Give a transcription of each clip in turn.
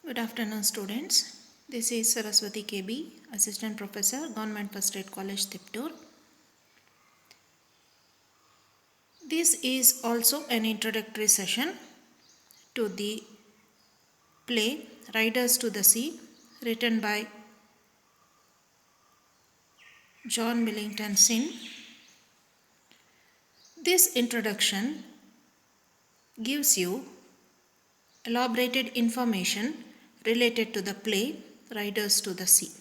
Good afternoon, students. This is Saraswati KB, Assistant Professor, Government First Aid College, Tiptur. This is also an introductory session to the play Riders to the Sea, written by John Millington Synge. This introduction gives you elaborated information related to the play Riders to the Sea.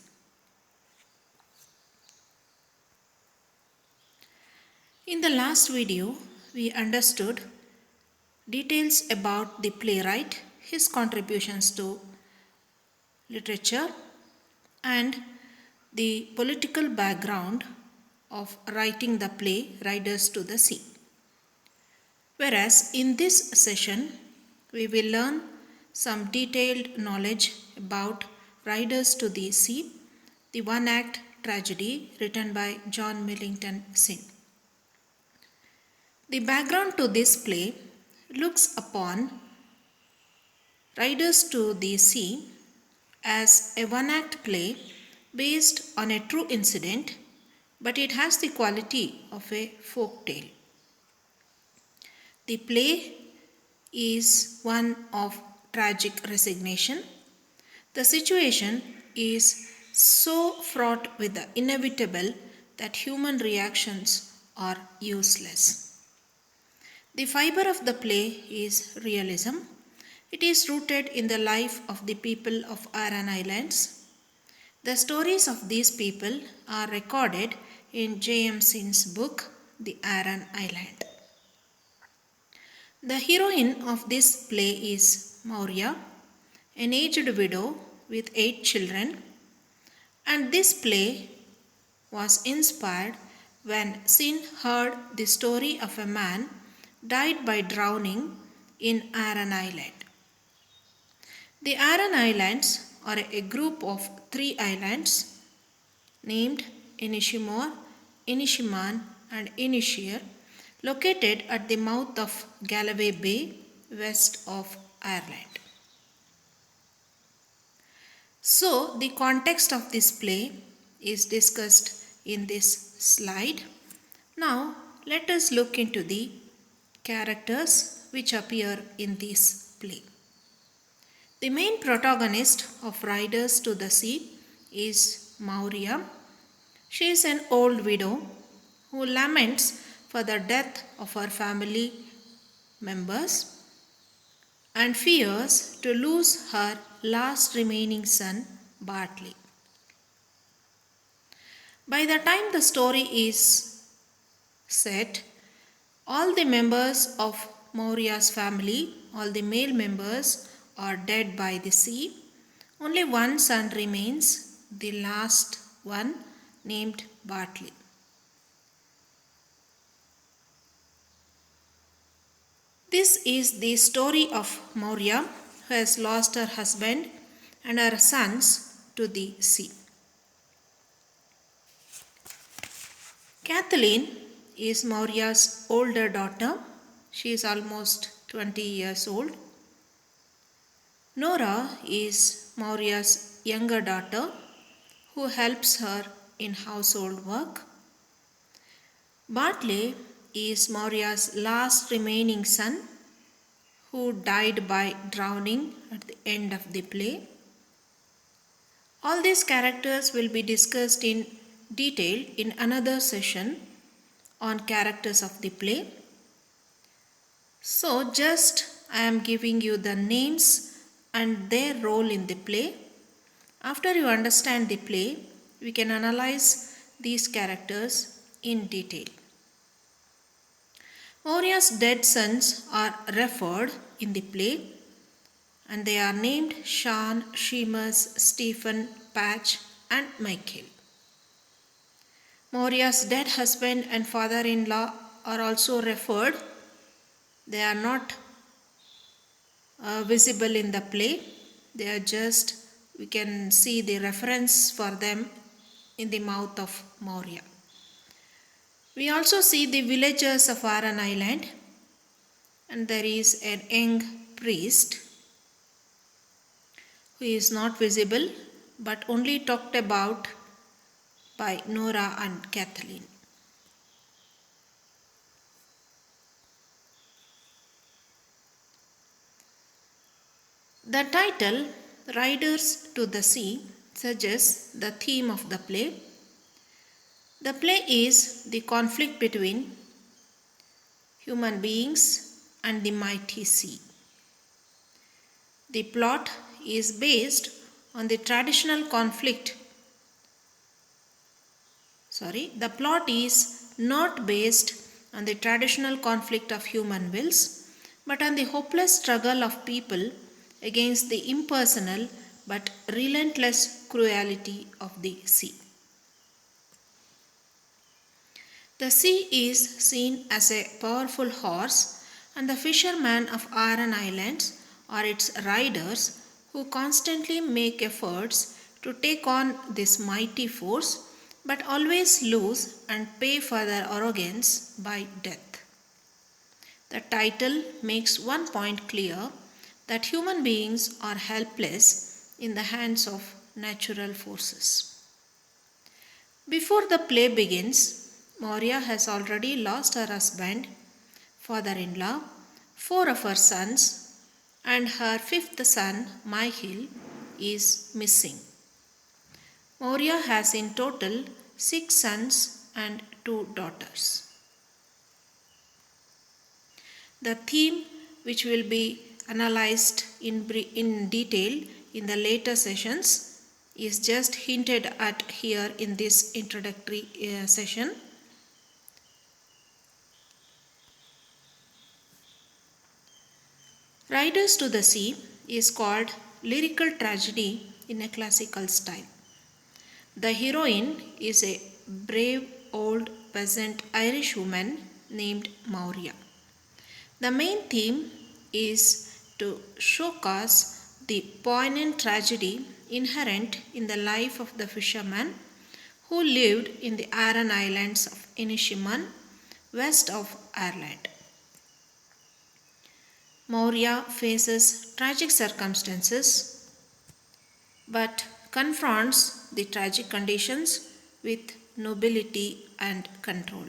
In the last video, we understood details about the playwright, his contributions to literature, and the political background of writing the play Riders to the Sea. Whereas in this session, we will learn some detailed knowledge about Riders to the Sea, the one-act tragedy written by John Millington Synge. The background to this play looks upon Riders to the Sea as a one-act play based on a true incident, but it has the quality of a folk tale. The play is one of tragic resignation. The situation is so fraught with the inevitable that human reactions are useless. The fiber of the play is realism. It is rooted in the life of the people of Aran Islands. The stories of these people are recorded in J.M. Synge's book, The Aran Island. The heroine of this play is Maurya, an aged widow with 8 children, and this play was inspired when Synge heard the story of a man died by drowning in Aran Island. The Aran Islands are a group of 3 islands named Inishimor, Inishiman and Inisheer, located at the mouth of Galloway Bay, west of Ireland. So, the context of this play is discussed in this slide. Now, let us look into the characters which appear in this play. The main protagonist of Riders to the Sea is Maurya. She is an old widow who laments for the death of her family members and fears to lose her last remaining son, Bartley. By the time the story is set, all the members of Maurya's family, all the male members, are dead by the sea. Only one son remains, the last one, named Bartley. This is the story of Maurya, who has lost her husband and her sons to the sea. Kathleen is Maurya's older daughter. She is almost 20 years old. Nora is Maurya's younger daughter who helps her in household work. Bartley is Maurya's last remaining son who died by drowning at the end of the play. All these characters will be discussed in detail in another session on characters of the play. So just I am giving you the names and their role in the play. After you understand the play, we can analyze these characters in detail. Maurya's dead sons are referred in the play and they are named Sean, Seamus, Stephen, Patch and Michael. Maurya's dead husband and father-in-law are also referred. They are not visible in the play. They are just, we can see the reference for them in the mouth of Maurya. We also see the villagers of Aran Island, and there is an young priest. who is not visible but only talked about by Nora and Kathleen. The title Riders to the Sea suggests the theme of the play. The play is the conflict between human beings and the mighty sea. The plot is based on the traditional conflict. The plot is not based on the traditional conflict of human wills, but on the hopeless struggle of people against the impersonal but relentless cruelty of the sea. The sea is seen as a powerful horse, and the fishermen of Aran Islands are its riders who constantly make efforts to take on this mighty force but always lose and pay for their arrogance by death. The title makes one point clear, that human beings are helpless in the hands of natural forces. Before the play begins, Maurya has already lost her husband, father-in-law, 4 of her sons, and her 5th son, Michael, is missing. Maurya has in total 6 sons and 2 daughters. The theme, which will be analyzed in detail in the later sessions, is just hinted at here in this introductory session. Riders to the Sea is called lyrical tragedy in a classical style. The heroine is a brave old peasant Irish woman named Maurya. The main theme is to showcase the poignant tragedy inherent in the life of the fisherman who lived in the Aran Islands of Inishiman, west of Ireland. Maurya faces tragic circumstances but confronts the tragic conditions with nobility and control.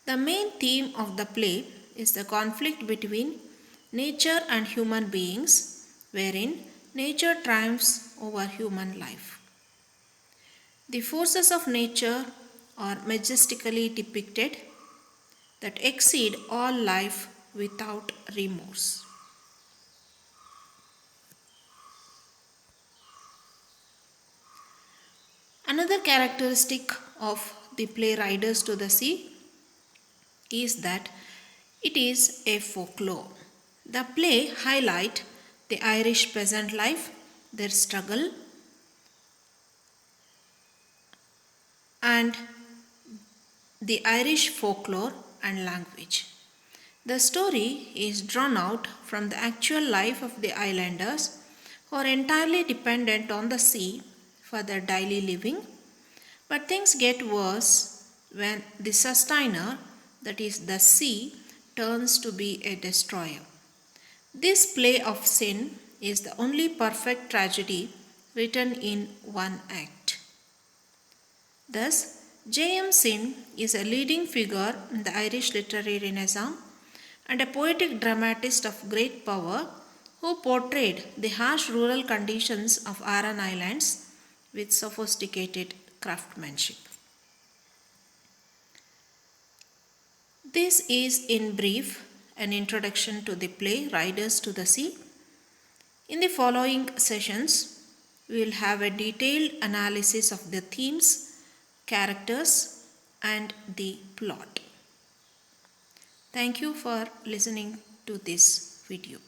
The main theme of the play is the conflict between nature and human beings, wherein nature triumphs over human life. The forces of nature are majestically depicted that exceed all life without remorse. Another characteristic of the play Riders to the Sea is that it is a folklore. The play highlights the Irish peasant life, their struggle, and the Irish folklore and language. The story is drawn out from the actual life of the islanders who are entirely dependent on the sea for their daily living. But things get worse when the sustainer, that is the sea, turns to be a destroyer. This play of sin is the only perfect tragedy written in one act. Thus, J.M. Synge is a leading figure in the Irish literary renaissance and a poetic dramatist of great power who portrayed the harsh rural conditions of Aran Islands with sophisticated craftsmanship. This is in brief an introduction to the play Riders to the Sea. In the following sessions, we will have a detailed analysis of the themes, characters, and the plot. Thank you for listening to this video.